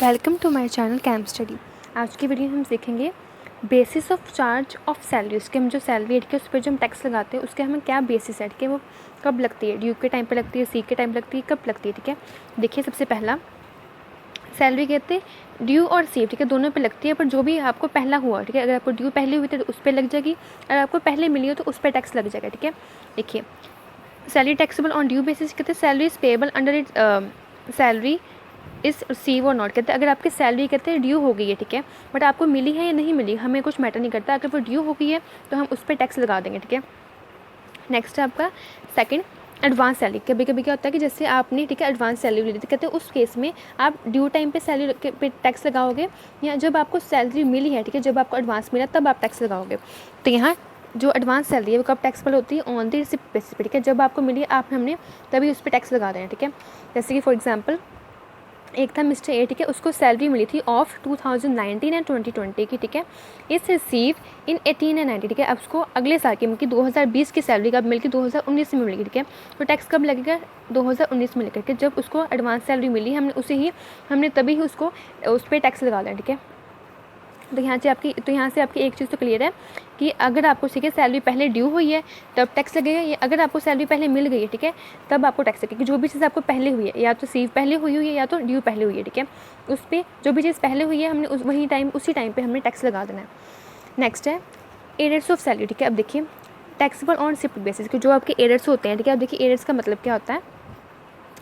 Welcome to my channel Cam Study. आज की video हम सीखेंगे basis of charge of salary. उसके हम जो सैलरी है, ठीक है, उस पर जो हम टैक्स लगाते हैं उसके हमें क्या बेसिस है, ठीक है, वो कब लगती है, ड्यू के टाइम पे लगती है, सी के टाइम लगती है, कब लगती है, ठीक है। देखिए सबसे पहला सैलरी कहते हैं ड्यू और सी, ठीक है, दोनों पे लगती है, पर जो भी आपको पहला हुआ, ठीक है, अगर आपको ड्यू पहले हुई तो उस पर लग जाएगी, अगर आपको पहले मिली हो तो उस पर टैक्स लग जाएगा, ठीक है। देखिए salary taxable on due basis कहते हैं salary is payable under it salary इस रिसीव और नॉट, कहते हैं अगर आपकी सैलरी कहते हैं ड्यू हो गई है, ठीक है, बट आपको मिली है या नहीं मिली हमें कुछ मैटर नहीं करता, अगर वो ड्यू हो गई है तो हम उस पर टैक्स लगा देंगे, ठीक है। नेक्स्ट है आपका सेकंड एडवांस सैलरी। कभी कभी क्या होता है कि जैसे आपने, ठीक है, एडवांस सैलरी ली थी, कहते हैं उस केस में आप ड्यू टाइम पे सैलरी पे टैक्स लगाओगे, या जब आपको सैलरी मिली है, ठीक है, जब आपको एडवांस मिला तब आप टैक्स लगाओगे। तो यहाँ जो एडवांस सैलरी है वो कब टैक्सेबल होती है, ऑन द रिसिप्ट बेसिस पे, ठीक है, जब आपको मिली आप हमने तभी उस पर टैक्स लगा देना, ठीक है। जैसे कि फॉर एग्जाम्पल एक था मिस्टर ए, ठीक है, उसको सैलरी मिली थी ऑफ 2019 एंड 2020 की, ठीक है, इस रिसीव इन 18 एंड 19, ठीक है, अब उसको अगले साल की मतलब कि 2020 की सैलरी कब मिलेगी, 2019 में मिलेगी, ठीक है। तो टैक्स कब लगेगा, 2019 में लेकर के, जब उसको एडवांस सैलरी मिली हमने तभी ही उसको उस पर टैक्स लगा दिया, ठीक है। तो यहाँ से आपकी एक चीज़ तो क्लियर है कि अगर आपको, ठीक है, सैलरी पहले ड्यू हुई है तब टैक्स लगेगा, या अगर आपको सैलरी पहले मिल गई है, ठीक है, तब आपको टैक्स लगेगा। जो भी चीज़ आपको पहले हुई है, या तो सीव पहले हुई है या तो ड्यू पहले हुई है, ठीक है, उस पर जो भी चीज़ पहले हुई है हमने उसी टाइम पर हमने टैक्स लगा देना है। नेक्स्ट है एरियर्स ऑफ सैलरी, ठीक है। अब देखिए टैक्सेबल ऑन शिफ्ट बेसिस के जो आपके एरियर्स होते हैं, ठीक है। अब देखिए एरियर्स का मतलब क्या होता है,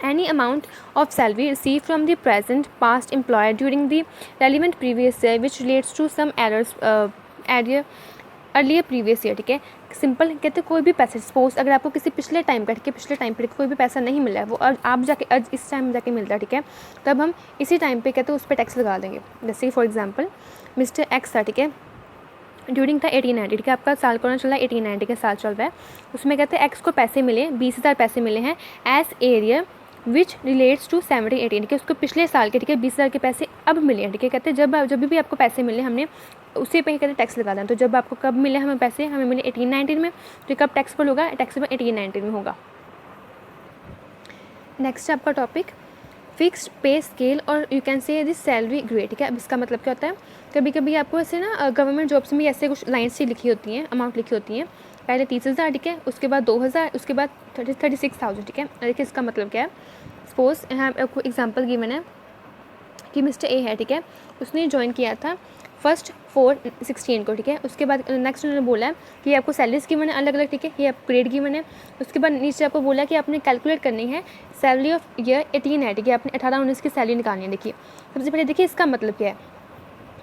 any amount of salary received from the present past employer during the relevant previous year which relates to some errors earlier previous year, ठीक है। सिंपल कहते हैं कोई भी पैसा, सपोज अगर आपको किसी पिछले टाइम पर कोई भी पैसा नहीं मिला है, वो आप जाके आज इस टाइम जाके मिलता है, ठीक है, तब हम इसी टाइम पे कहते हैं उस पर टैक्स लगा देंगे। जैसे फॉर एग्जाम्पल मिस्टर एक्स था, ठीक है, ड्यूरिंग था 1890, ठीक है, आपका साल कौन चल रहा है, 1890 का साल चल रहा है, उसमें कहते हैं एक्स को पैसे मिले 20,000 पैसे मिले हैं as arrear which relates to 1718, ठीक है, उसको पिछले साल के, ठीक है, 20,000 के पैसे अब मिले हैं, ठीक है, कहते हैं जब भी आपको पैसे मिले हमने उसी पे कहते हैं टैक्स लगा दें। तो जब आपको कब मिले हमें पैसे, हमें मिले 1819 में, तो कब टैक्सेबल होगा, टैक्सेबल 1819 में होगा। नेक्स्ट है आपका टॉपिक फिक्स्ड पे स्केल और you can say this salary grade, ठीक है। अब इसका मतलब क्या होता है, कभी कभी आपको ऐसे ना गवर्नमेंट जॉब्स में ऐसे कुछ लाइन्स सी लिखी होती हैं, अमाउंट लिखी होती हैं, पहले 30,000, ठीक है, उसके बाद 2,000, उसके बाद 36,000, ठीक है। देखिए इसका मतलब क्या है, सपोज यहाँ आपको एग्जांपल गिवन है कि मिस्टर ए है, ठीक है, उसने ज्वाइन किया था 1/4/16 को, ठीक है, उसके बाद नेक्स्ट उन्होंने बोला कि आपको सैलरीज गिवन है अलग अलग, ठीक है, ये आप ग्रेड गिवन है, उसके बाद नीचे आपको बोला कि आपने कैलकुलेट करनी है सैलरी ऑफ ईयर 18 है, ठीक है, आपने 18-19 की सैलरी निकालनी है। देखिए सबसे पहले देखिए इसका मतलब क्या है,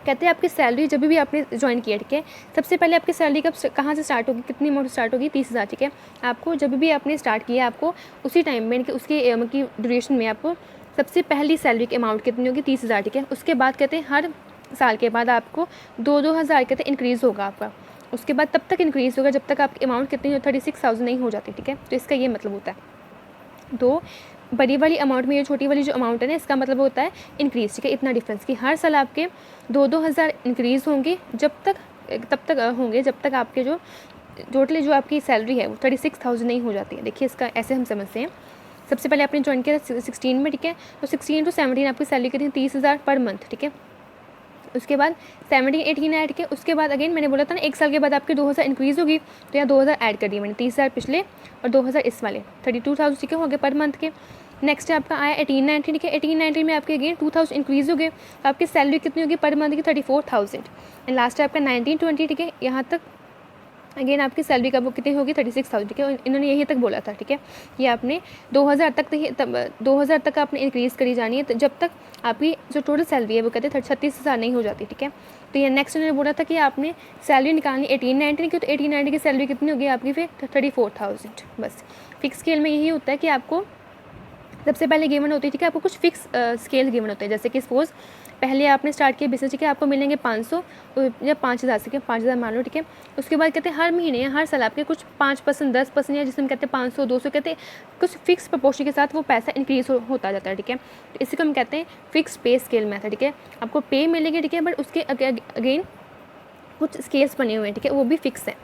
कहते हैं आपकी सैलरी जब भी आपने ज्वाइन किया, ठीक है, सबसे पहले आपकी सैलरी कहाँ से स्टार्ट होगी, कितनी अमाउंट स्टार्ट होगी, 30,000, ठीक है। आपको जब भी आपने स्टार्ट किया आपको उसी टाइम में उसके मतलब ड्यूरेशन में आपको सबसे पहली सैलरी की अमाउंट कितनी होगी, 30,000, ठीक है। उसके बाद कहते हैं हर साल के बाद आपको 2-2 हज़ार कहते हैं इंक्रीज़ होगा आपका, उसके बाद तब तक इंक्रीज़ होगा जब तक आपकी अमाउंट कितनी हो 36,000 नहीं हो जाती, ठीक है। तो इसका ये मतलब होता है, दो बड़ी वाली अमाउंट में ये छोटी वाली जो अमाउंट है ना, इसका मतलब होता है इंक्रीज़, ठीक है। इतना डिफरेंस कि हर साल आपके 2-2 हज़ार इंक्रीज़ होंगे तब तक होंगे जब तक आपके जो टोटली जो आपकी सैलरी है वो 36,000 नहीं हो जाती है। देखिए इसका ऐसे हम समझते हैं, सबसे पहले आपने ज्वाइन किया 16 में, ठीक है, तो 16 to 17 आपकी सैलरी कितनी, 30,000 पर मंथ, ठीक है। उसके बाद 17-18 ऐड किया, उसके बाद अगेन मैंने बोला था ना एक साल के बाद आपके 2,000 इंक्रीज़ होगी, तो यहाँ 2,000 ऐड कर दिए मैंने, 30,000 पिछले और 2,000 इस वाले, 32,000, ठीक है, हो गए पर मंथ के। नेक्स्ट आपका आया 18-19, ठीक है, 18-19 में आपके अगेन 2,000 इंक्रीज़ हो गए, तो आपकी सैलरी कितनी होगी पर मंथ की, 34,000। एंड लास्ट है आपका 19-20, ठीक है, यहाँ तक अगेन आपकी सैलरी का वो कितनी होगी, 36,000, ठीक है। इन्होंने यहीं तक बोला था, ठीक है, ये आपने 2,000 तक आपने इंक्रीज़ करी जानी है, जब तक आपकी जो टोटल सैलरी है वो कहते हैं 36,000 नहीं हो जाती, ठीक है। तो ये नेक्स्ट उन्होंने बोला था कि आपने सैलरी निकालनी 18-19 की, तो 18-19 की सैलरी कितनी होगी आपकी फिर 34,000। बस फिक्स स्केल में यही होता है कि आपको सबसे पहले गिवन होती है, ठीक है, आपको कुछ फिक्स स्केल गिवन होते हैं, जैसे कि सपोज पहले आपने स्टार्ट किया बिजनेस, ठीक है, आपको मिलेंगे 500 या 5,000, ठीक है, 5,000 मान लो, ठीक है। उसके बाद कहते हैं हर महीने या हर साल आपके कुछ 5%, 10% या जिसमें कहते हैं 500, 200 कहते हैं कुछ फिक्स प्रपोर्शन के साथ वो पैसा इंक्रीज होता जाता है, ठीक है। तो इसी को हम कहते हैं फिक्स पे स्केल मेथड, ठीक है। आपको पे मिलेगी, ठीक है, बट उसके अगेन कुछ स्केल्स बने हुए हैं, ठीक है, वो भी फिक्स है।